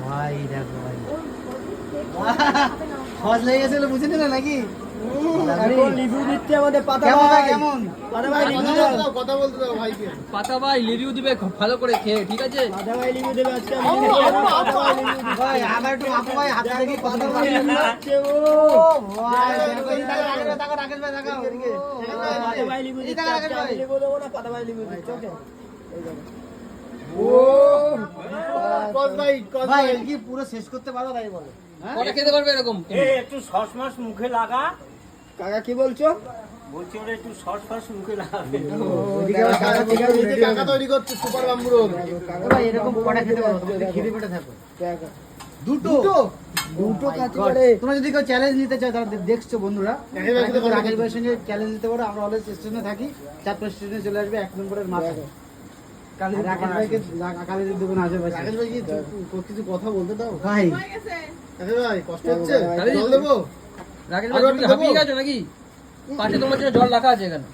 ভাই দেখো সহজ লেগে গেছিল, বুঝেনি না নাকি? পাতা ভাই রিভিউ দিবে ভালো করে খেয়ে, ঠিক আছে? ভাই আবার একটু আপু ভাই হাতে দেখি পাতা ভাই। ভাই কি পুরো শেষ করতে পারো তাই বলো? কটা খেতে পারবে এরকম? একটু সস মাস মুখে লাগা। কাকা কি বলছো? বলছি ওরা একটু সস ফাস মুখে লাগাবে। কাকা তৈরি করছে সুপার বাম্বুরোল। ভাই এরকম কটা খেতে পারো? তুমি খিদে পেটে থাকো। দুটো কাজ করে। তোমরা যদি কেউ চ্যালেঞ্জ নিতে চাও তাহলে দেখছো বন্ধুরা, রাকেশ ভাইয়ের সঙ্গে চ্যালেঞ্জ নিতে পারো। আমরা অলওয়েজ স্টেশনে থাকি, 4 স্টেশনে চলে আসবে 1 নম্বরের মাথায়। রাকেশ ভাইকে কালীদের দোকানে আসবে। রাকেশ ভাই কি কিছু কথা বলতে দাও ভাই। রাকেশ ভাই কষ্ট হচ্ছে, কালী- জল দেবো? রাকেশ ভাই তুমি হাঁপিয়ে গেছো নাকি? পাশে তোমার জন্য জল রাখা আছে এখানে।